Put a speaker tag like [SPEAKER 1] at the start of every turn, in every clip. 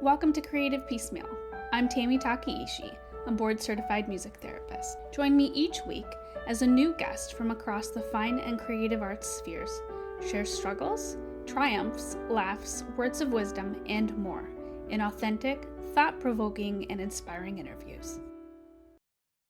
[SPEAKER 1] Welcome to Creative Piecemeal. I'm Tammy Takaishi, a board-certified music therapist. Join me each week as a new guest from across the fine and creative arts spheres shares struggles, triumphs, laughs, words of wisdom, and more in authentic, thought-provoking, and inspiring interviews.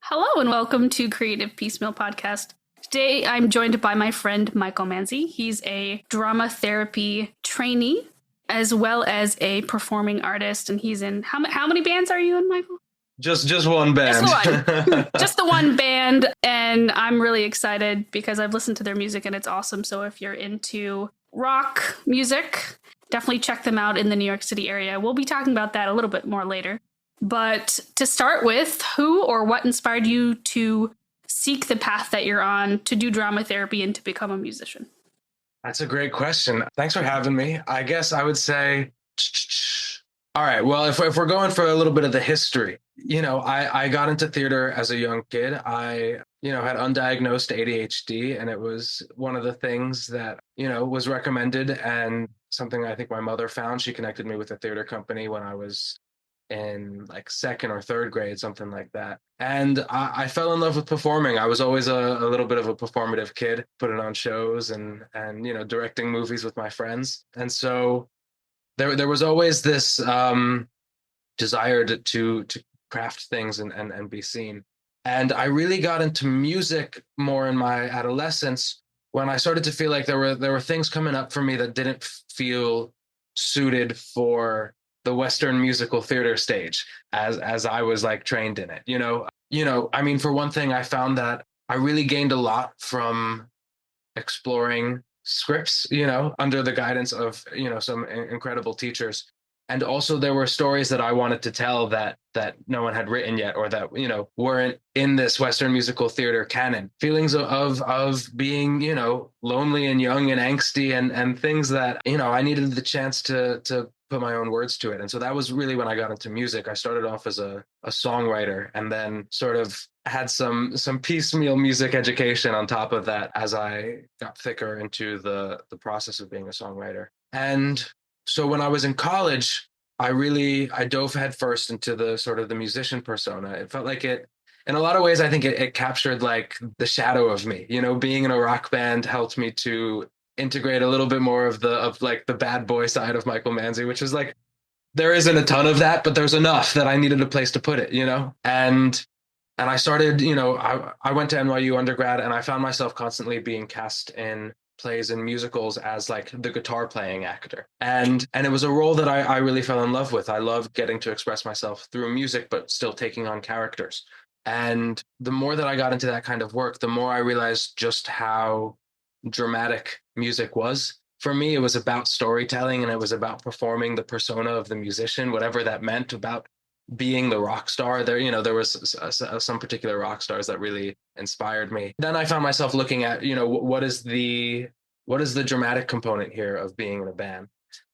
[SPEAKER 1] Hello and welcome to Creative Piecemeal Podcast. Today I'm joined by my friend Michael Manzi. He's a drama therapy trainee as well as a performing artist, and he's in how many bands are you in, Michael?
[SPEAKER 2] Just one band.
[SPEAKER 1] Just one. Just the one band, and I'm really excited because I've listened to their music and it's awesome. So if you're into rock music, definitely check them out in the New York City area. We'll be talking about that a little bit more later. But to start with, who or what inspired you to seek the path that you're on to do drama therapy and to become a musician?
[SPEAKER 2] That's a great question. Thanks for having me. I guess I would say, all right, well, if we're going for a little bit of the history, I got into theater as a young kid. I had undiagnosed ADHD, and it was one of the things that, was recommended and something I think my mother found. She connected me with a theater company when I was in like second or third grade, something like that. And I fell in love with performing. I was always a little bit of a performative kid, putting on shows and directing movies with my friends. And so there was always this desire to craft things and be seen. And I really got into music more in my adolescence when I started to feel like there were things coming up for me that didn't feel suited for the Western musical theater stage as I was like trained in it. I mean, for one thing, I found that I really gained a lot from exploring scripts, under the guidance of, some incredible teachers. And also there were stories that I wanted to tell that no one had written yet, or that, weren't in this Western musical theater canon. Feelings of being, lonely and young and angsty and things that, I needed the chance to put my own words to it. And so that was really when I got into music. I started off as a songwriter and then sort of had some piecemeal music education on top of that as I got thicker into the process of being a songwriter. And so when I was in college, I dove headfirst into the sort of the musician persona. It felt like it, in a lot of ways, I think it captured like the shadow of me. Being in a rock band helped me to integrate a little bit more of the bad boy side of Michael Manzi, which is like, there isn't a ton of that, but there's enough that I needed a place to put it, And I started, I went to NYU undergrad, and I found myself constantly being cast in plays and musicals as like the guitar playing actor. And it was a role that I really fell in love with. I loved getting to express myself through music, but still taking on characters. And the more that I got into that kind of work, the more I realized just how dramatic music was. For me, it was about storytelling, and it was about performing the persona of the musician, whatever that meant, about being the rock star. There was some particular rock stars that really inspired me. Then I found myself looking at, what is the dramatic component here of being in a band?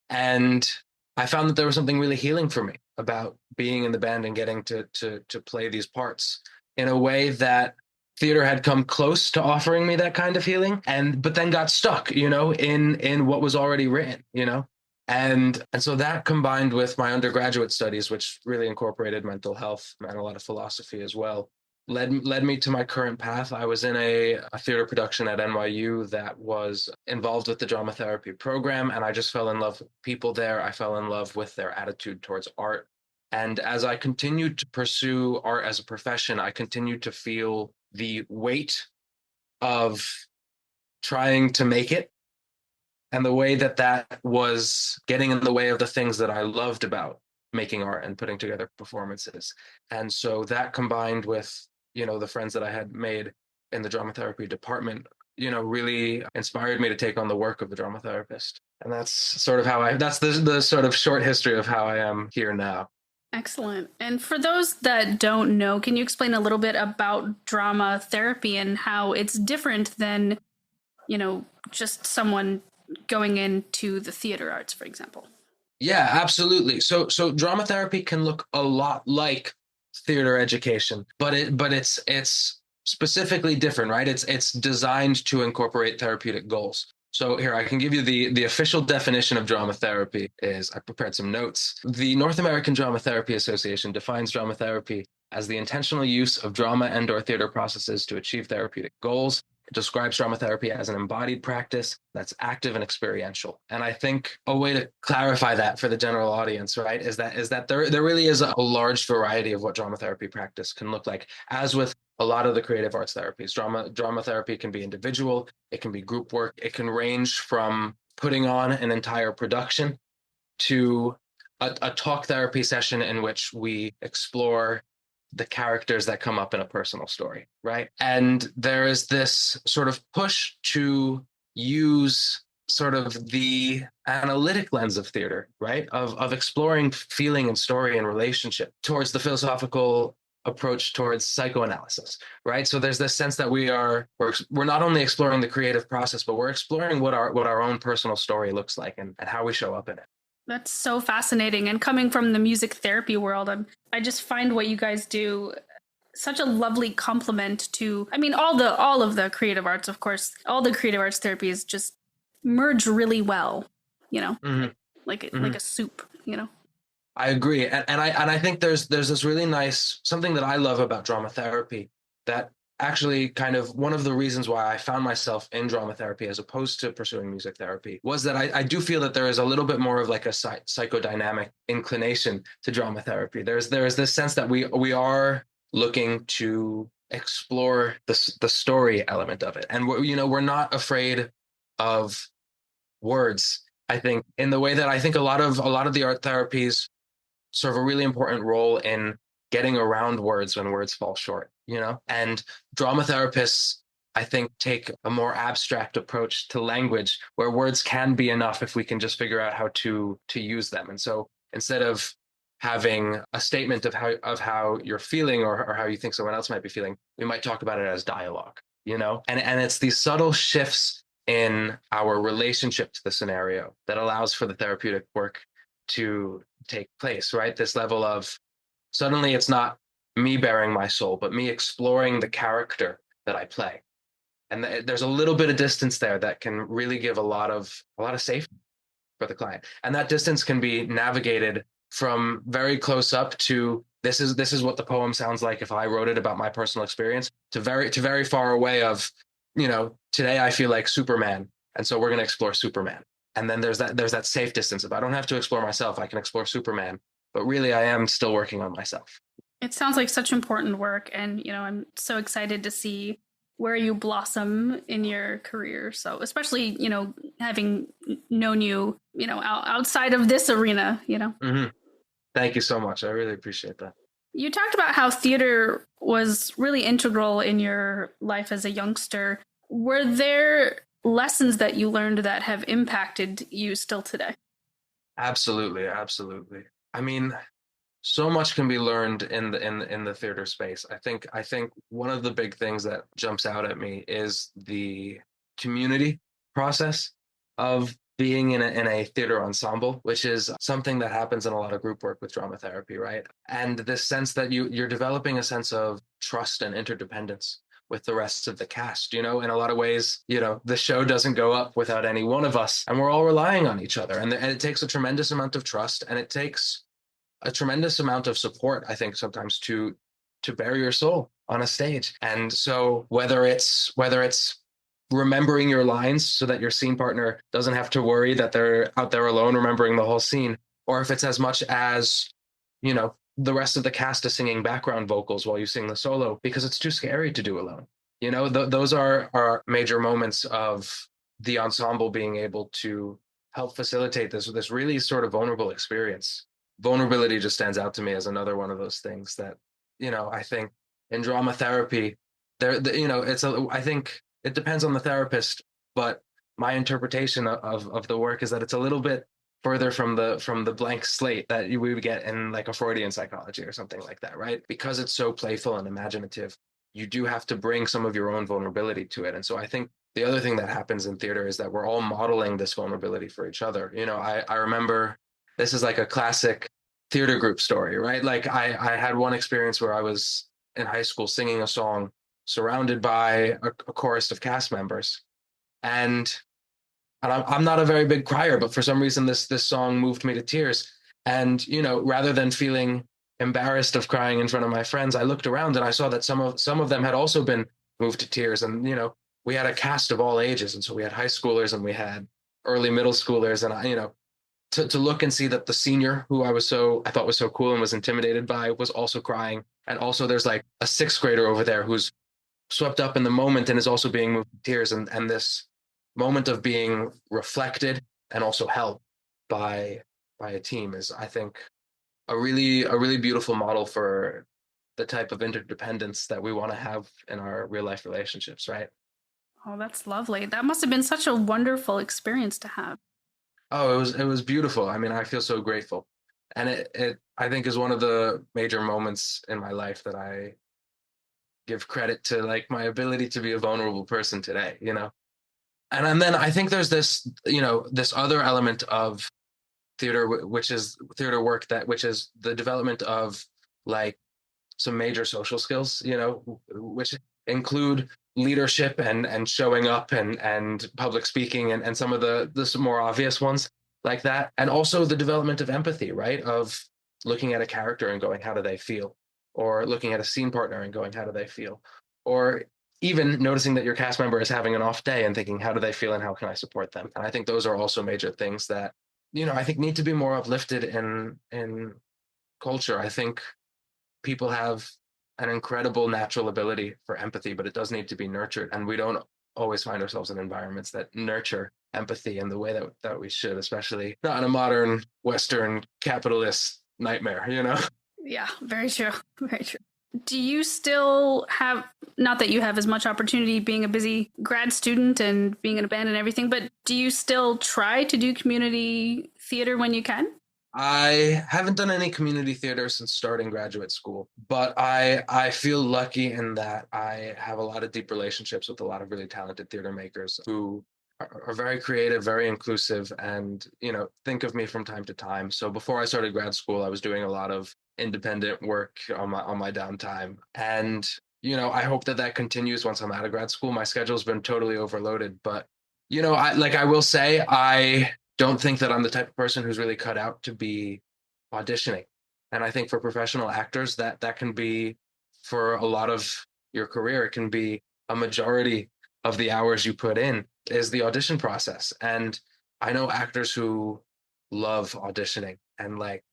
[SPEAKER 2] And I found that there was something really healing for me about being in the band and getting to play these parts in a way that theater had come close to offering me that kind of healing, but then got stuck, in what was already written, And so that, combined with my undergraduate studies, which really incorporated mental health and a lot of philosophy as well, led me to my current path. I was in a theater production at NYU that was involved with the drama therapy program, and I just fell in love with people there. I fell in love with their attitude towards art. And as I continued to pursue art as a profession, I continued to feel the weight of trying to make it, and the way that was getting in the way of the things that I loved about making art and putting together performances. And so that, combined with, the friends that I had made in the drama therapy department, really inspired me to take on the work of the drama therapist. And that's sort of that's the sort of short history of how I am here now.
[SPEAKER 1] Excellent. And for those that don't know, can you explain a little bit about drama therapy and how it's different than, just someone going into the theater arts, for example?
[SPEAKER 2] Yeah, absolutely. So drama therapy can look a lot like theater education, but it's specifically different, right? It's designed to incorporate therapeutic goals. So here, I can give you the official definition of drama therapy is I prepared some notes. The North American Drama Therapy Association defines drama therapy as the intentional use of drama and/or theater processes to achieve therapeutic goals. It describes drama therapy as an embodied practice that's active and experiential. And I think a way to clarify that for the general audience, right, is that there really is a large variety of what drama therapy practice can look like. As with a lot of the creative arts therapies, drama therapy can be individual, it can be group work, it can range from putting on an entire production to a talk therapy session in which we explore the characters that come up in a personal story, right? And there is this sort of push to use sort of the analytic lens of theater, right? Of exploring feeling and story and relationship towards the philosophical approach towards psychoanalysis, right? So there's this sense that we're not only exploring the creative process, but we're exploring what our own personal story looks like and how we show up in it.
[SPEAKER 1] That's so fascinating. And coming from the music therapy world, I just find what you guys do such a lovely complement to, I mean, all of the creative arts, of course, all the creative arts therapies just merge really well,
[SPEAKER 2] Mm-hmm.
[SPEAKER 1] like
[SPEAKER 2] Mm-hmm.
[SPEAKER 1] a soup,
[SPEAKER 2] I agree, and I think there's this really nice something that I love about drama therapy that actually kind of one of the reasons why I found myself in drama therapy as opposed to pursuing music therapy was that I do feel that there is a little bit more of like a psychodynamic inclination to drama therapy. There's this sense that we are looking to explore the story element of it, and we're not afraid of words. I think in the way that I think a lot of the art therapies serve a really important role in getting around words when words fall short, And drama therapists, I think, take a more abstract approach to language where words can be enough if we can just figure out how to use them. And so instead of having a statement of how you're feeling or how you think someone else might be feeling, we might talk about it as dialogue, And it's these subtle shifts in our relationship to the scenario that allows for the therapeutic work to take place, right? This level of suddenly it's not me bearing my soul, but me exploring the character that I play. And there's a little bit of distance there that can really give a lot of safety for the client. And that distance can be navigated from very close up to this is what the poem sounds like if I wrote it about my personal experience to very far away of, today I feel like Superman. And so we're going to explore Superman. And then there's that safe distance. If I don't have to explore myself, I can explore Superman. But really, I am still working on myself.
[SPEAKER 1] It sounds like such important work. And, I'm so excited to see where you blossom in your career. So especially, having known you, outside of this arena,
[SPEAKER 2] Mm-hmm. Thank you so much. I really appreciate that.
[SPEAKER 1] You talked about how theater was really integral in your life as a youngster. Were there lessons that you learned that have impacted you still today?
[SPEAKER 2] Absolutely, absolutely. I mean, so much can be learned in the theater space. I think one of the big things that jumps out at me is the community process of being in a theater ensemble, which is something that happens in a lot of group work with drama therapy, right? And this sense that you're developing a sense of trust and interdependence with the rest of the cast. In a lot of ways, the show doesn't go up without any one of us, and we're all relying on each other. And it takes a tremendous amount of trust, and it takes a tremendous amount of support, I think, sometimes to bare your soul on a stage. And so whether it's remembering your lines so that your scene partner doesn't have to worry that they're out there alone remembering the whole scene, or if it's as much as, the rest of the cast is singing background vocals while you sing the solo because it's too scary to do alone. Those are major moments of the ensemble being able to help facilitate this really sort of vulnerable experience. Vulnerability just stands out to me as another one of those things that, I think in drama therapy, I think it depends on the therapist, but my interpretation of the work is that it's a little bit further from the blank slate that we would get in like a Freudian psychology or something like that, right? Because it's so playful and imaginative, you do have to bring some of your own vulnerability to it. And so I think the other thing that happens in theater is that we're all modeling this vulnerability for each other. I remember this is like a classic theater group story, right? Like I had one experience where I was in high school singing a song surrounded by a chorus of cast members. And And I'm not a very big crier, but for some reason this song moved me to tears. And rather than feeling embarrassed of crying in front of my friends, I looked around and I saw that some of them had also been moved to tears. And we had a cast of all ages, and so we had high schoolers and we had early middle schoolers, and to look and see that the senior who I thought was so cool and was intimidated by was also crying. And also there's like a sixth grader over there who's swept up in the moment and is also being moved to tears, and this moment of being reflected and also held by a team is, I think, a really beautiful model for the type of interdependence that we want to have in our real life relationships, right?
[SPEAKER 1] Oh, that's lovely. That must have been such a wonderful experience to have.
[SPEAKER 2] Oh, it was beautiful. I mean, I feel so grateful. And it I think is one of the major moments in my life that I give credit to, like, my ability to be a vulnerable person today. And then I think there's this other element of theater, which is theater work, which is the development of, like, some major social skills, which include leadership and showing up and public speaking, and some of the more obvious ones like that. And also the development of empathy, right? Of looking at a character and going, how do they feel? Or looking at a scene partner and going, how do they feel? Or even noticing that your cast member is having an off day and thinking, how do they feel and how can I support them? And I think those are also major things that, I think need to be more uplifted in culture. I think people have an incredible natural ability for empathy, but it does need to be nurtured. And we don't always find ourselves in environments that nurture empathy in the way that we should, especially not in a modern Western capitalist nightmare.
[SPEAKER 1] Yeah, very true. Very true. Do you still have, not that you have as much opportunity being a busy grad student and being in a band and everything, but do you still try to do community theater when you can?
[SPEAKER 2] I haven't done any community theater since starting graduate school, but I feel lucky in that I have a lot of deep relationships with a lot of really talented theater makers who are very creative, very inclusive, and think of me from time to time. So before I started grad school, I was doing a lot of independent work on my downtime, and I hope that continues once I'm out of grad school. My schedule's been totally overloaded, but I will say, I don't think that I'm the type of person who's really cut out to be auditioning. And I think for professional actors, that can be, for a lot of your career, it can be a majority of the hours you put in is the audition process. And I know actors who love auditioning, and, like,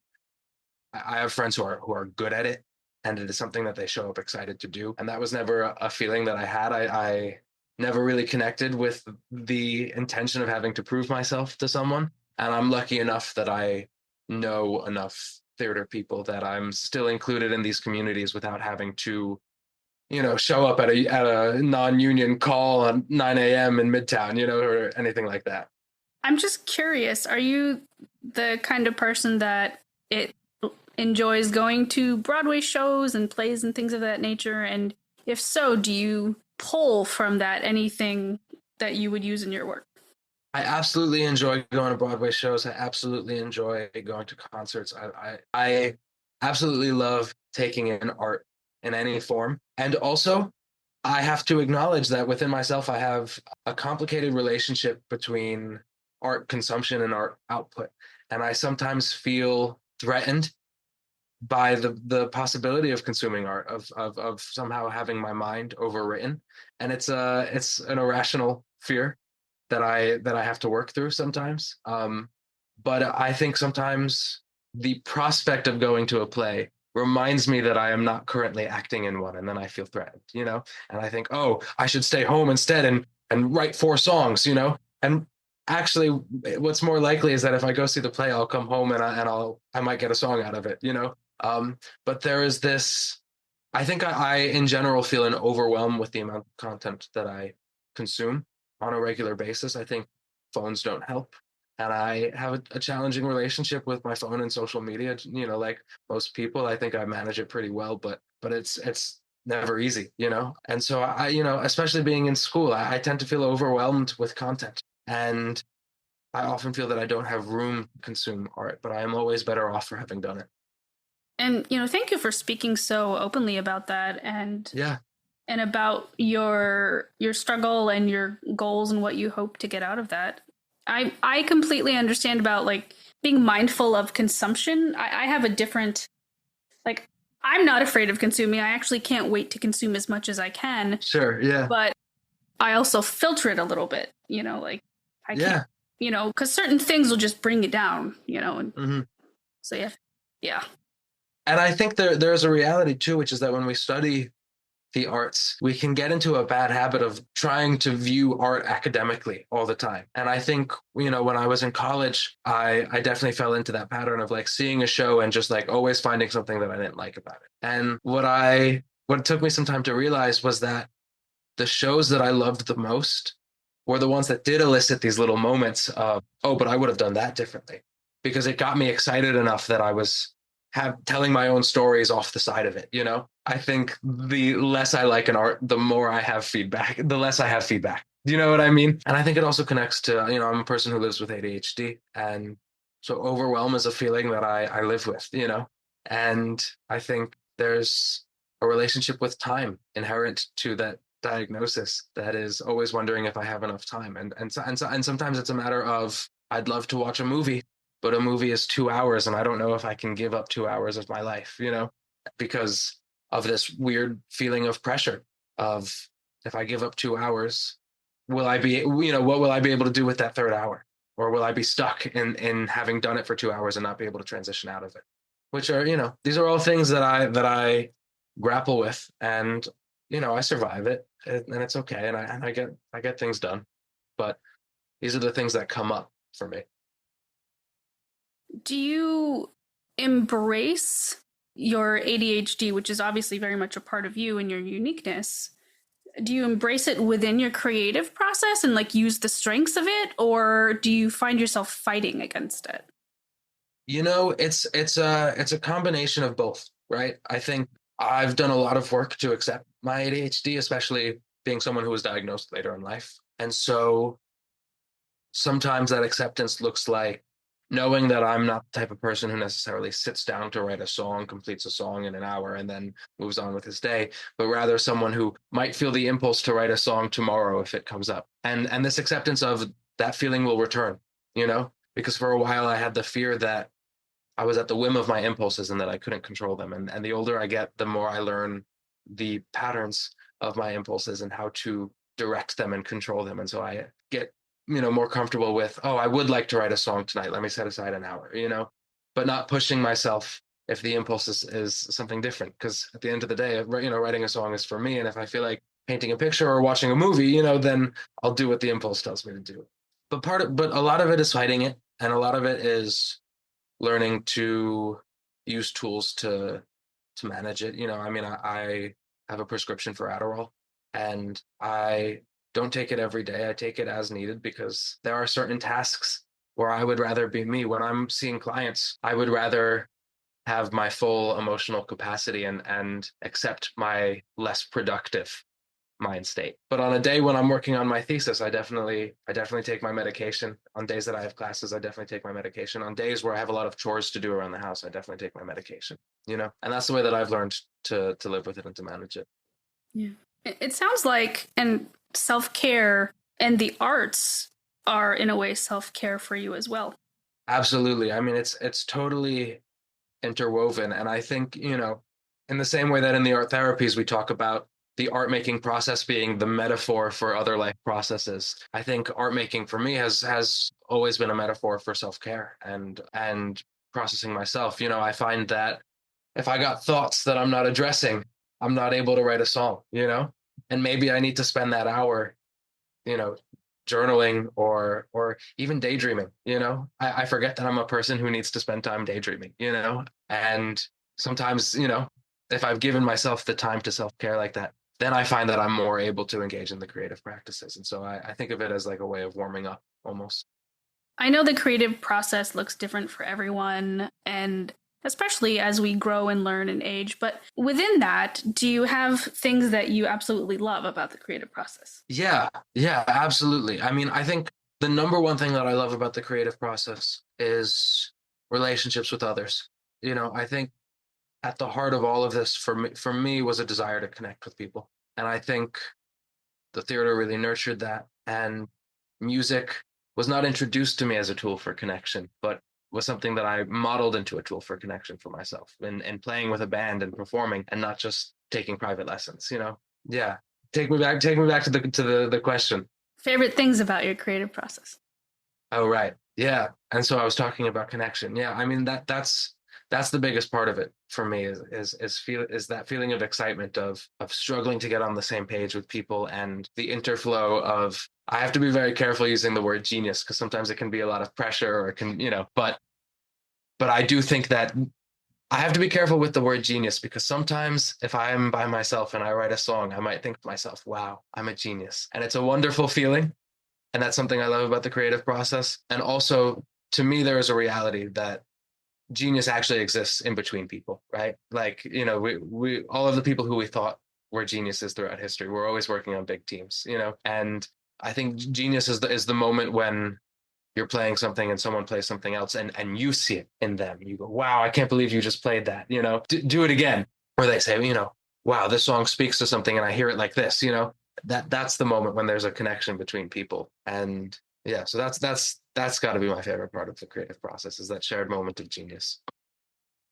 [SPEAKER 2] I have friends who are good at it, and it is something that they show up excited to do. And that was never a feeling that I had. I never really connected with the intention of having to prove myself to someone. And I'm lucky enough that I know enough theater people that I'm still included in these communities without having to, show up at a non-union call on 9 a.m. in Midtown, or anything like that.
[SPEAKER 1] I'm just curious, are you the kind of person that it enjoys going to Broadway shows and plays and things of that nature? And if so, do you pull from that anything that you would use in your work?
[SPEAKER 2] I absolutely enjoy going to Broadway shows. I absolutely enjoy going to concerts. I absolutely love taking in art in any form. And also, I have to acknowledge that within myself, I have a complicated relationship between art consumption and art output. And I sometimes feel threatened by the possibility of consuming art, of somehow having my mind overwritten. And it's an irrational fear that I have to work through sometimes. But I think sometimes the prospect of going to a play reminds me that I am not currently acting in one, and then I feel threatened. And I think, oh, I should stay home instead and write 4 songs. And actually, what's more likely is that if I go see the play, I'll come home and I might get a song out of it. But there is this. I think I in general feel an overwhelm with the amount of content that I consume on a regular basis. I think phones don't help. And I have a challenging relationship with my phone and social media. Like most people, I think I manage it pretty well, but it's never easy. And so especially being in school, I tend to feel overwhelmed with content. And I often feel that I don't have room to consume art, but I am always better off for having done it.
[SPEAKER 1] And thank you for speaking so openly about that, and
[SPEAKER 2] Yeah.
[SPEAKER 1] about your struggle and your goals and what you hope to get out of that. I completely understand about like being mindful of consumption. I have a different like I'm not afraid of consuming. I actually can't wait to consume as much as I can,
[SPEAKER 2] Sure. Yeah.
[SPEAKER 1] but I also filter it a little bit, like I can't,
[SPEAKER 2] Yeah.
[SPEAKER 1] because certain things will just bring it down, and
[SPEAKER 2] Hmm.
[SPEAKER 1] so yeah, yeah,
[SPEAKER 2] And I think there's a reality too, which is that when we study the arts, we can get into a bad habit of trying to view art academically all the time. And I think, when I was in college, I definitely fell into that pattern of like seeing a show and just like always finding something that I didn't like about it. And what took me some time to realize was that the shows that I loved the most were the ones that did elicit these little moments of, oh, but I would have done that differently, because it got me excited enough that I was telling my own stories off the side of it. I think the less I like an art, the more I have feedback, the less I have feedback. Do you know what I mean? And I think it also connects to, I'm a person who lives with ADHD. And so overwhelm is a feeling that I live with. And I think there's a relationship with time inherent to that diagnosis that is always wondering if I have enough time. And sometimes it's a matter of I'd love to watch a movie, but a movie is 2 hours and I don't know if I can give up 2 hours of my life, because of this weird feeling of pressure of if I give up 2 hours, what will I be able to do with that third hour? Or will I be stuck in having done it for 2 hours and not be able to transition out of it? Which are, these are all things that I grapple with, and I survive it, and it's okay, and I get things done. But these are the things that come up for me.
[SPEAKER 1] Do you embrace your ADHD, which is obviously very much a part of you and your uniqueness? Do you embrace it within your creative process and like use the strengths of it, or do you find yourself fighting against it?
[SPEAKER 2] It's a combination of both, right? I think I've done a lot of work to accept my ADHD, especially being someone who was diagnosed later in life. And so sometimes that acceptance looks like knowing that I'm not the type of person who necessarily sits down to write a song, completes a song in an hour, and then moves on with his day, but rather someone who might feel the impulse to write a song tomorrow if it comes up. And this acceptance of that feeling will return, because for a while I had the fear that I was at the whim of my impulses and that I couldn't control them. And the older I get, the more I learn the patterns of my impulses and how to direct them and control them. And so I get, more comfortable with, oh, I would like to write a song tonight. Let me set aside an hour, but not pushing myself if the impulse is something different. Because at the end of the day, writing a song is for me. And if I feel like painting a picture or watching a movie, then I'll do what the impulse tells me to do. But a lot of it is fighting it. And a lot of it is learning to use tools to manage it. I mean, I have a prescription for Adderall, and I don't take it every day. I take it as needed because there are certain tasks where I would rather be me. When I'm seeing clients, I would rather have my full emotional capacity and accept my less productive mind state. But on a day when I'm working on my thesis, I definitely take my medication. On days that I have classes, I definitely take my medication. On days where I have a lot of chores to do around the house, I definitely take my medication. And that's the way that I've learned to live with it and to manage it.
[SPEAKER 1] Yeah. It sounds like and self-care and the arts are in a way self-care for you as well.
[SPEAKER 2] Absolutely. I mean, it's totally interwoven. And I think, in the same way that in the art therapies we talk about the art making process being the metaphor for other life processes, I think art making for me has always been a metaphor for self-care and processing myself. I find that if I got thoughts that I'm not addressing, I'm not able to write a song. And maybe I need to spend that hour, you know, journaling or even daydreaming. I forget that I'm a person who needs to spend time daydreaming. And sometimes, if I've given myself the time to self-care like that, then I find that I'm more able to engage in the creative practices. And so I think of it as like a way of warming up almost.
[SPEAKER 1] I know the creative process looks different for everyone, and especially as we grow and learn and age. But within that, do you have things that you absolutely love about the creative process?
[SPEAKER 2] Yeah, absolutely. I mean, I think the number one thing that I love about the creative process is relationships with others. I think at the heart of all of this for me was a desire to connect with people. And I think the theater really nurtured that. And music was not introduced to me as a tool for connection, but was something that I modeled into a tool for connection for myself, and playing with a band and performing and not just taking private lessons, you know? Yeah. Take me back to the question.
[SPEAKER 1] Favorite things about your creative process?
[SPEAKER 2] Oh, right. Yeah. And so I was talking about connection. Yeah. I mean, that's the biggest part of it for me is that feeling of excitement of struggling to get on the same page with people, and the interflow of, I have to be very careful using the word genius because sometimes it can be a lot of pressure, or it can, but I do think that I have to be careful with the word genius, because sometimes if I'm by myself and I write a song, I might think to myself, wow, I'm a genius. And it's a wonderful feeling. And that's something I love about the creative process. And also, to me, there is a reality that genius actually exists in between people, right? Like, we all of the people who we thought were geniuses throughout history, we're always working on big teams, and I think genius is the moment when you're playing something and someone plays something else, and you see it in them. You go, wow, I can't believe you just played that, do it again. Or they say, wow, this song speaks to something and I hear it like this, that's the moment when there's a connection between people. And yeah, so that's got to be my favorite part of the creative process, is that shared moment of genius.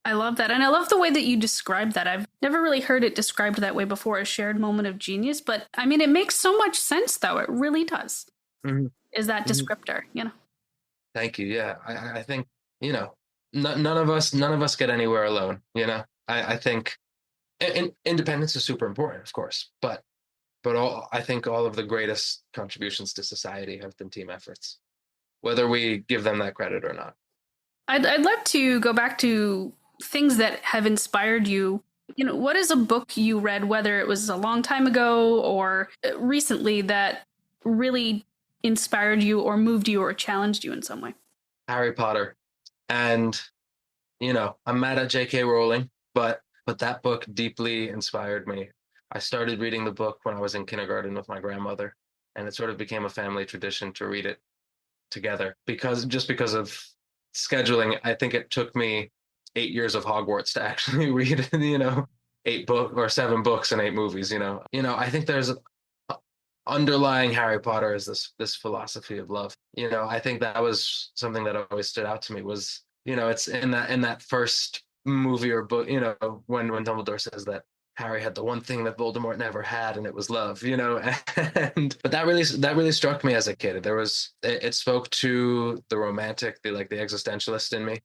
[SPEAKER 1] I love that. And I love the way that you described that. I've never really heard it described that way before, a shared moment of genius. But I mean, it makes so much sense, though. It really does.
[SPEAKER 2] Mm-hmm.
[SPEAKER 1] Is that descriptor,
[SPEAKER 2] Thank you. Yeah. I think, none of us get anywhere alone. I think independence is super important, of course, but I think all of the greatest contributions to society have been team efforts, whether we give them that credit or not.
[SPEAKER 1] I'd love to go back to things that have inspired you. What is a book you read, whether it was a long time ago or recently, that really inspired you or moved you or challenged you in some way?
[SPEAKER 2] Harry Potter. And, I'm mad at J.K. Rowling, but that book deeply inspired me. I started reading the book when I was in kindergarten with my grandmother, and it sort of became a family tradition to read it together, because of scheduling. I think it took me 8 years of Hogwarts to actually read, 7 books and 8 movies. I think there's underlying Harry Potter is this philosophy of love. I think that was something that always stood out to me, was, it's in that first movie or book, when Dumbledore says that Harry had the one thing that Voldemort never had, and it was love, and but that really struck me as a kid. It spoke to the romantic, the existentialist in me,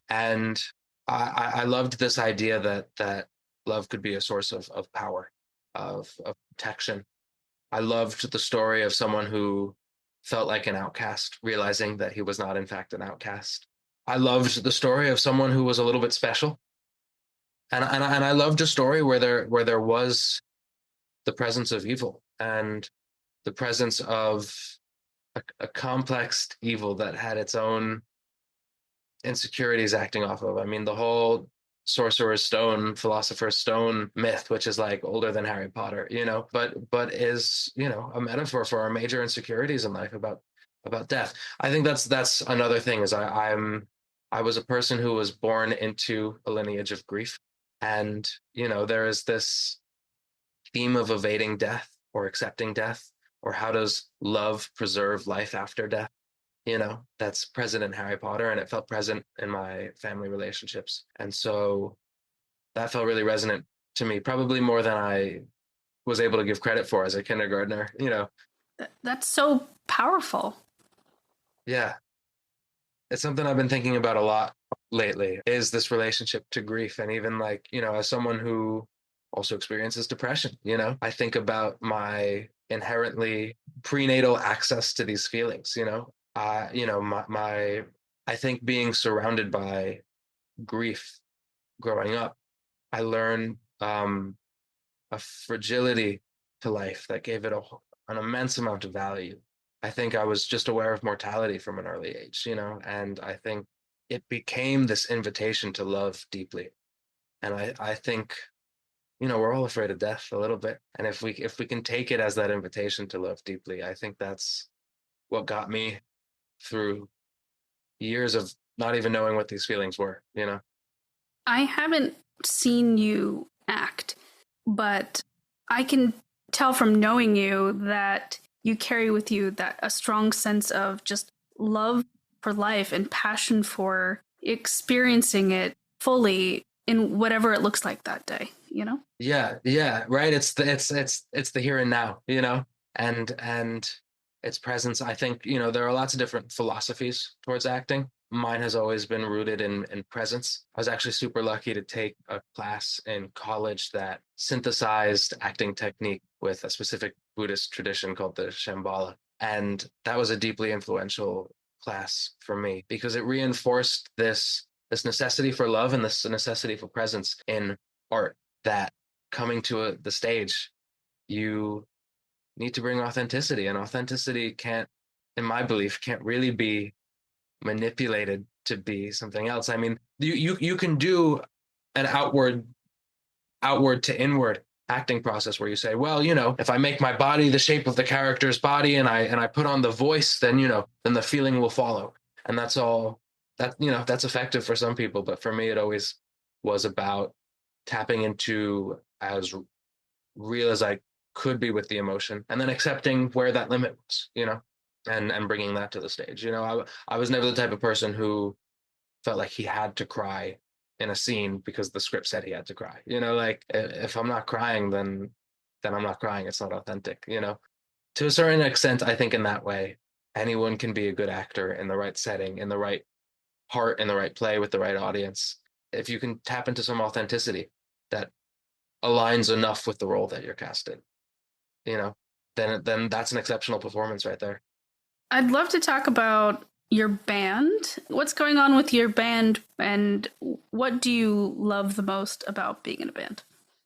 [SPEAKER 2] and I loved this idea that love could be a source of power, of protection. I loved the story of someone who felt like an outcast, realizing that he was not, in fact, an outcast. I loved the story of someone who was a little bit special, and I loved a story where there was the presence of evil, and the presence of a complex evil that had its own insecurities acting off of. I mean, the whole Sorcerer's Stone, Philosopher's Stone myth, which is like older than Harry Potter, but is, a metaphor for our major insecurities in life about death. I think that's another thing, is I was a person who was born into a lineage of grief, and there is this theme of evading death or accepting death, or how does love preserve life after death. That's present in Harry Potter, and it felt present in my family relationships. And so that felt really resonant to me, probably more than I was able to give credit for as a kindergartner.
[SPEAKER 1] That's so powerful.
[SPEAKER 2] Yeah. It's something I've been thinking about a lot lately, is this relationship to grief. And even, like, as someone who also experiences depression, I think about my inherently prenatal access to these feelings. I think being surrounded by grief growing up, I learned a fragility to life that gave it an immense amount of value. I think I was just aware of mortality from an early age, and I think it became this invitation to love deeply. And I think, we're all afraid of death a little bit. And if we can take it as that invitation to love deeply, I think that's what got me through years of not even knowing what these feelings were.
[SPEAKER 1] I haven't seen you act, but I can tell from knowing you that you carry with you that a strong sense of just love for life and passion for experiencing it fully in whatever it looks like that day, you know?
[SPEAKER 2] Yeah, yeah, right. It's the here and now, and its presence. I think, there are lots of different philosophies towards acting. Mine has always been rooted in presence. I was actually super lucky to take a class in college that synthesized acting technique with a specific Buddhist tradition called the Shambhala. And that was a deeply influential class for me because it reinforced this necessity for love and this necessity for presence in art, that coming to the stage, you need to bring authenticity, and authenticity can't, in my belief, can't really be manipulated to be something else. I mean, you can do an outward to inward acting process where you say, well, if I make my body the shape of the character's body and I put on the voice, then then the feeling will follow. And that's all that's effective for some people, but for me it always was about tapping into as real as I could be with the emotion, and then accepting where that limit was, and bringing that to the stage. I was never the type of person who felt like he had to cry in a scene because the script said he had to cry. Like if I'm not crying, then I'm not crying. It's not authentic. To a certain extent, I think in that way, anyone can be a good actor in the right setting, in the right part, in the right play with the right audience. If you can tap into some authenticity that aligns enough with the role that you're casted, you know, then that's an exceptional performance right there.
[SPEAKER 1] I'd love to talk about your band. What's going on with your band, and what do you love the most about being in a band?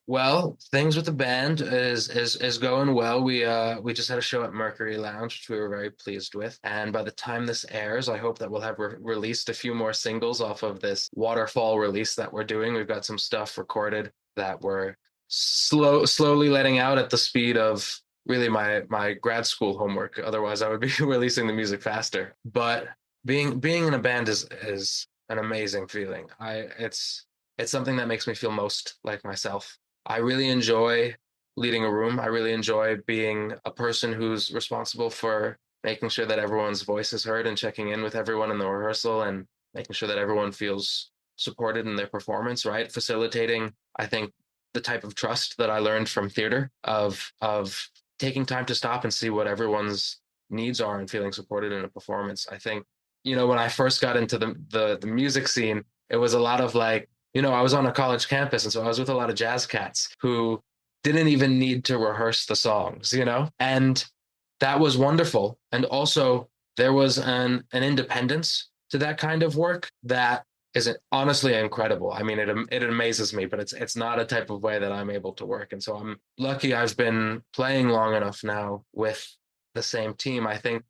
[SPEAKER 2] Well, things with the band is going well. We just had a show at Mercury Lounge, which we were very pleased with. And by the time this airs, I hope that we'll have released a few more singles off of this waterfall release that we're doing. We've got some stuff recorded that we're slowly letting out at the speed of really my grad school homework. Otherwise, I would be releasing the music faster. But being in a band is an amazing feeling. It's something that makes me feel most like myself. I really enjoy leading a room. I really enjoy being a person who's responsible for making sure that everyone's voice is heard and checking in with everyone in the rehearsal and making sure that everyone feels supported in their performance, right? Facilitating, I think, the type of trust that I learned from theater of taking time to stop and see what everyone's needs are and feeling supported in a performance. I think, when I first got into the music scene, it was a lot of like, I was on a college campus, and so I was with a lot of jazz cats who didn't even need to rehearse the songs, and that was wonderful. And also, there was an independence to that kind of work that is honestly incredible. I mean, it amazes me, but it's not a type of way that I'm able to work. And so I'm lucky I've been playing long enough now with the same team. I think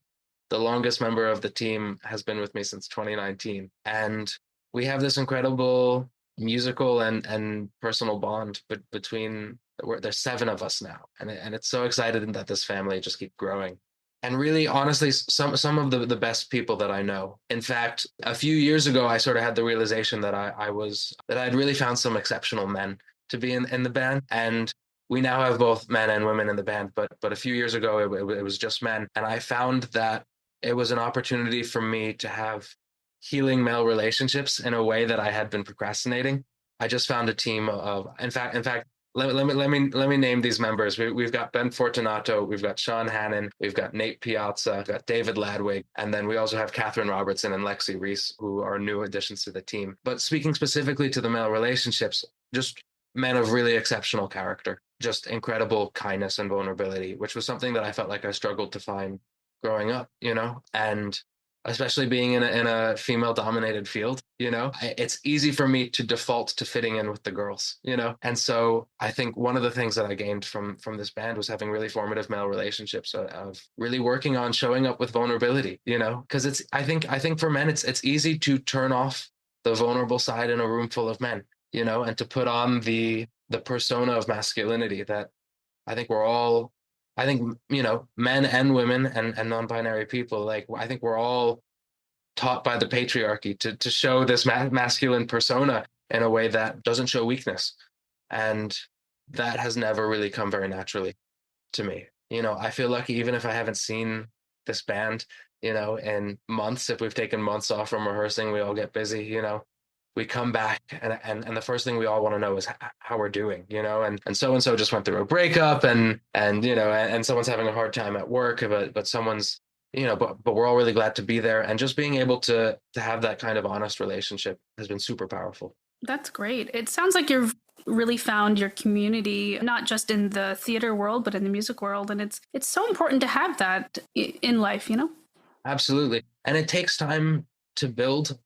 [SPEAKER 2] the longest member of the team has been with me since 2019, and we have this incredible musical and personal bond between. There's 7 of us now, and it's so excited that this family just keep growing. And really, honestly, some of the best people that I know. In fact, a few years ago, I sort of had the realization that I'd really found some exceptional men to be in the band, and we now have both men and women in the band. But a few years ago, it was just men, and I found that it was an opportunity for me to have healing male relationships in a way that I had been procrastinating. I just found a team of, in fact, let me name these members. We've got Ben Fortunato, we've got Sean Hannon, we've got Nate Piazza, we've got David Ladwig, and then we also have Catherine Robertson and Lexi Reese, who are new additions to the team. But speaking specifically to the male relationships, just men of really exceptional character, just incredible kindness and vulnerability, which was something that I felt like I struggled to find growing up, and especially being in a female dominated field, it's easy for me to default to fitting in with the girls, and so I think one of the things that I gained from this band was having really formative male relationships, of really working on showing up with vulnerability, because I think for men it's easy to turn off the vulnerable side in a room full of men, and to put on the persona of masculinity that I think we're all, I think, men and women and non-binary people, like, I think we're all taught by the patriarchy to show this masculine persona in a way that doesn't show weakness. And that has never really come very naturally to me. I feel lucky, even if I haven't seen this band, in months. If we've taken months off from rehearsing, we all get busy, we come back and the first thing we all want to know is how we're doing, and so just went through a breakup and someone's having a hard time at work, but someone's, but we're all really glad to be there. And just being able to have that kind of honest relationship has been super powerful.
[SPEAKER 1] That's great. It sounds like you've really found your community, not just in the theater world, but in the music world. And it's so important to have that in life, you know?
[SPEAKER 2] Absolutely. And it takes time to build.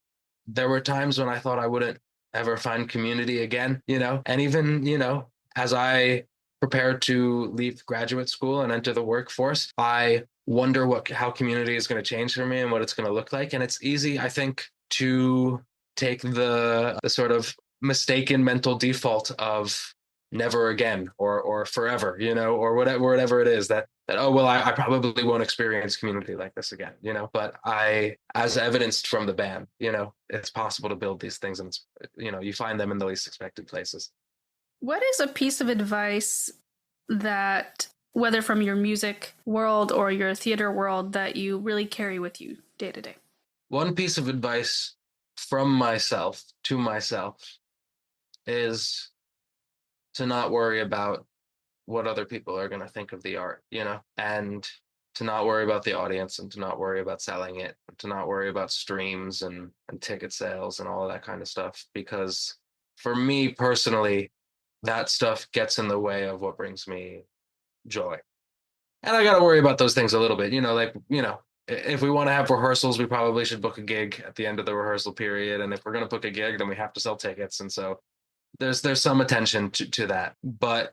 [SPEAKER 2] There were times when I thought I wouldn't ever find community again, and even, as I prepare to leave graduate school and enter the workforce, I wonder how community is going to change for me and what it's going to look like. And it's easy, I think, to take the sort of mistaken mental default of never again or forever, or whatever it is that, oh, well, I probably won't experience community like this again, but as evidenced from the band, it's possible to build these things, and it's, you find them in the least expected places.
[SPEAKER 1] What is a piece of advice that, whether from your music world or your theater world, that you really carry with you day to day?
[SPEAKER 2] One piece of advice from myself to myself is to not worry about what other people are going to think of the art, and to not worry about the audience, and to not worry about selling it, to not worry about streams and ticket sales and all of that kind of stuff. Because for me personally, that stuff gets in the way of what brings me joy. And I got to worry about those things a little bit, if we want to have rehearsals, we probably should book a gig at the end of the rehearsal period. And if we're going to book a gig, then we have to sell tickets. And so there's some attention to that. But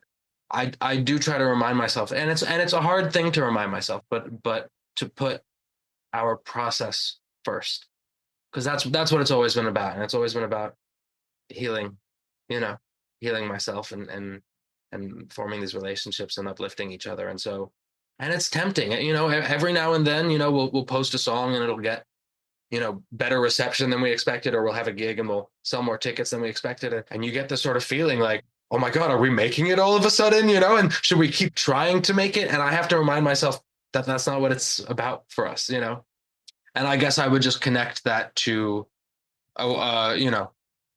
[SPEAKER 2] I do try to remind myself, and it's a hard thing to remind myself, but to put our process first, because that's what it's always been about. And it's always been about healing, healing myself and forming these relationships and uplifting each other. And so, and it's tempting, every now and then, we'll post a song and it'll get, better reception than we expected, or we'll have a gig and we'll sell more tickets than we expected. And you get this sort of feeling like, oh my God, are we making it all of a sudden, and should we keep trying to make it? And I have to remind myself that that's not what it's about for us, And I guess I would just connect that to,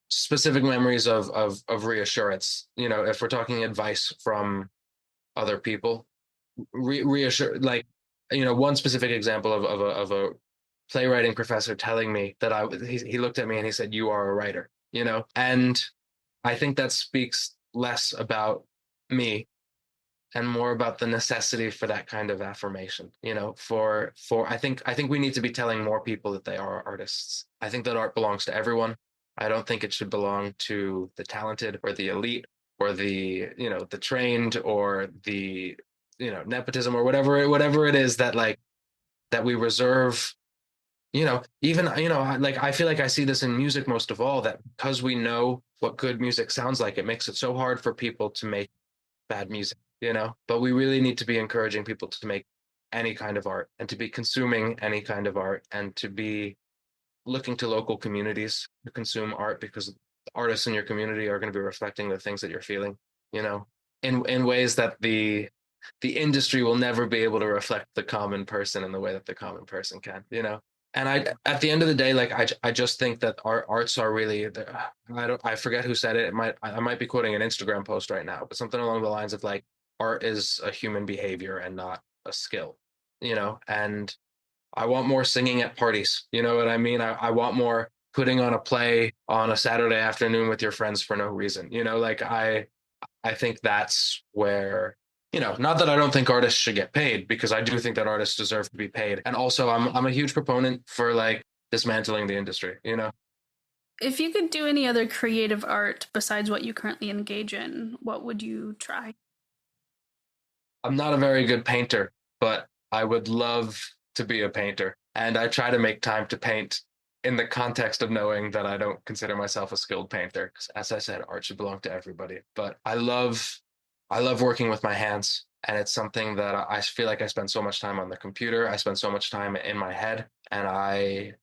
[SPEAKER 2] specific memories of reassurance. If we're talking advice from other people, reassure, like, one specific example of a playwriting professor telling me that he looked at me and he said, "You are a writer," and I think that speaks less about me and more about the necessity for that kind of affirmation. For I think we need to be telling more people that they are artists. I think that art belongs to everyone. I don't think it should belong to the talented or the elite or the the trained or the nepotism or whatever it is that that we reserve. Even like, I feel like I see this in music most of all, that because we know what good music sounds like, it makes it so hard for people to make bad music, but we really need to be encouraging people to make any kind of art and to be consuming any kind of art and to be looking to local communities to consume art, because artists in your community are going to be reflecting the things that you're feeling, in ways that the industry will never be able to reflect the common person in the way that the common person can, And at the end of the day, like, I just think that arts are really, I forget who said it. I might be quoting an Instagram post right now, but something along the lines of like, art is a human behavior and not a skill, and I want more singing at parties. You know what I mean? I want more putting on a play on a Saturday afternoon with your friends for no reason. Like, I think that's where, not that I don't think artists should get paid, because I do think that artists deserve to be paid. And also I'm a huge proponent for like dismantling the industry,
[SPEAKER 1] If you could do any other creative art besides what you currently engage in, what would you try?
[SPEAKER 2] I'm not a very good painter, but I would love to be a painter. And I try to make time to paint in the context of knowing that I don't consider myself a skilled painter. 'Cause as I said, art should belong to everybody. But I love working with my hands. And it's something that I feel like I spend so much time on the computer. I spend so much time in my head. And I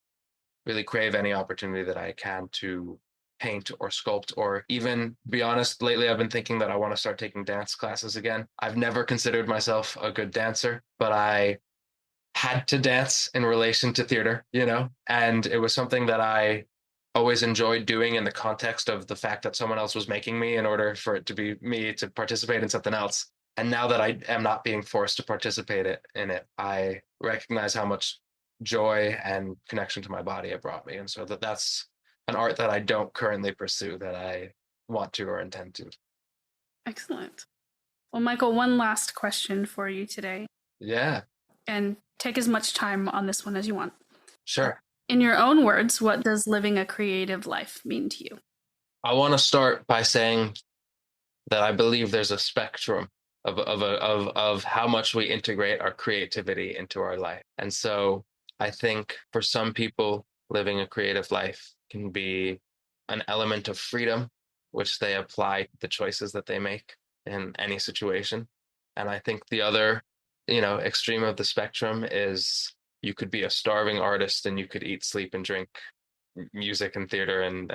[SPEAKER 2] really crave any opportunity that I can to paint or sculpt, or even, to be honest, lately I've been thinking that I want to start taking dance classes again. I've never considered myself a good dancer, but I had to dance in relation to theater, and it was something that I always enjoyed doing in the context of the fact that someone else was making me in order for it to be me to participate in something else. And now that I am not being forced to participate in it, I recognize how much joy and connection to my body it brought me. And so that's an art that I don't currently pursue that I want to or intend to.
[SPEAKER 1] Excellent. Well, Michael, one last question for you today.
[SPEAKER 2] Yeah.
[SPEAKER 1] And take as much time on this one as you want.
[SPEAKER 2] Sure.
[SPEAKER 1] In your own words, what does living a creative life mean to you?
[SPEAKER 2] I want to start by saying that I believe there's a spectrum of how much we integrate our creativity into our life. And so I think for some people, living a creative life can be an element of freedom, which they apply to the choices that they make in any situation. And I think the other, extreme of the spectrum is you could be a starving artist and you could eat, sleep, and drink music and theater and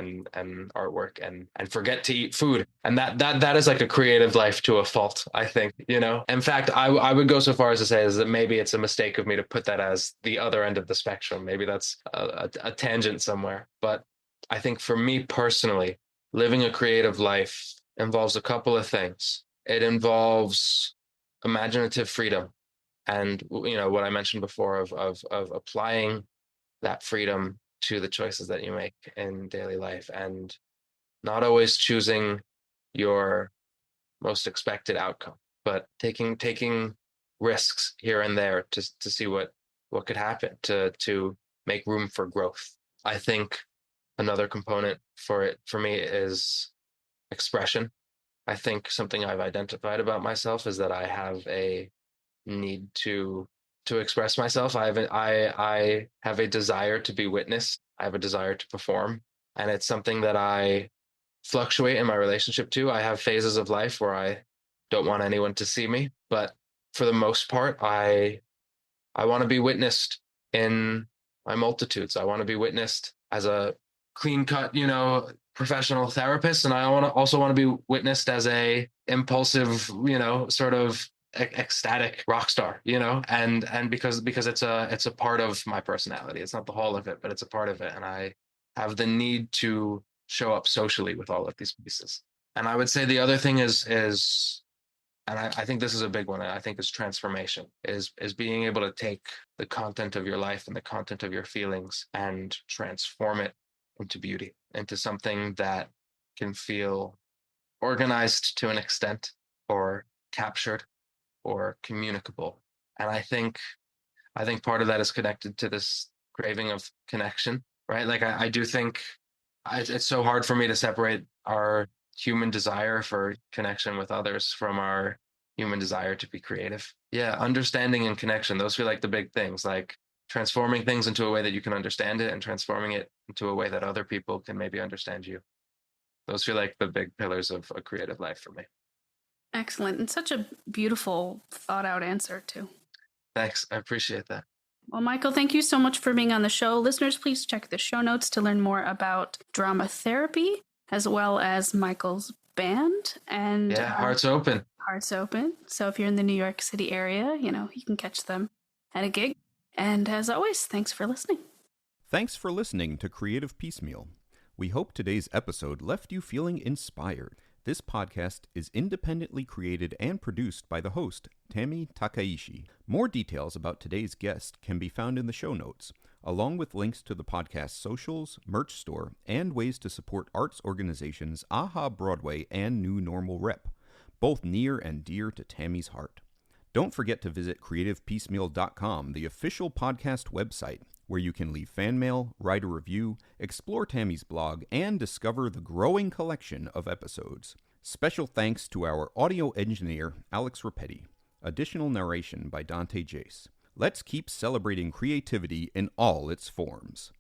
[SPEAKER 2] artwork and forget to eat food. And that is like a creative life to a fault, I think. In fact, I would go so far as to say is that maybe it's a mistake of me to put that as the other end of the spectrum. Maybe that's a tangent somewhere. But I think for me personally, living a creative life involves a couple of things. It involves imaginative freedom and what I mentioned before of applying that freedom to the choices that you make in daily life and not always choosing your most expected outcome, but taking risks here and there to see what could happen to make room for growth. I think another component for me is expression. I think something I've identified about myself is that I have a need to express myself. I have a desire to be witnessed. I have a desire to perform, and it's something that I fluctuate in my relationship to. I have phases of life where I don't want anyone to see me, but for the most part, I want to be witnessed in my multitudes. I want to be witnessed as a clean-cut, professional therapist, and I also want to be witnessed as a impulsive, sort of ecstatic rock star, and because it's a part of my personality. It's not the whole of it, but it's a part of it, and I have the need to show up socially with all of these pieces. And I would say the other thing is and I think this is a big one, I think is transformation, is being able to take the content of your life and the content of your feelings and transform it into beauty, into something that can feel organized to an extent or captured or communicable. And I think part of that is connected to this craving of connection, right? Like I do think it's so hard for me to separate our human desire for connection with others from our human desire to be creative. Yeah, understanding and connection, those feel like the big things, like transforming things into a way that you can understand it and transforming it into a way that other people can maybe understand you. Those feel like the big pillars of a creative life for me.
[SPEAKER 1] Excellent. And such a beautiful, thought out answer, too.
[SPEAKER 2] Thanks. I appreciate that.
[SPEAKER 1] Well, Michael, thank you so much for being on the show. Listeners, please check the show notes to learn more about drama therapy, as well as Michael's band. And
[SPEAKER 2] yeah, Hearts Open.
[SPEAKER 1] Hearts Open. So if you're in the New York City area, you can catch them at a gig. And as always, thanks for listening.
[SPEAKER 3] Thanks for listening to Creative Piecemeal. We hope today's episode left you feeling inspired. This podcast is independently created and produced by the host, Tammy Takaishi. More details about today's guest can be found in the show notes, along with links to the podcast's socials, merch store, and ways to support arts organizations AHA Broadway and New Normal Rep, both near and dear to Tammy's heart. Don't forget to visit creativepiecemeal.com, the official podcast website, where you can leave fan mail, write a review, explore Tammy's blog, and discover the growing collection of episodes. Special thanks to our audio engineer, Alex Repetti. Additional narration by Dante Jace. Let's keep celebrating creativity in all its forms.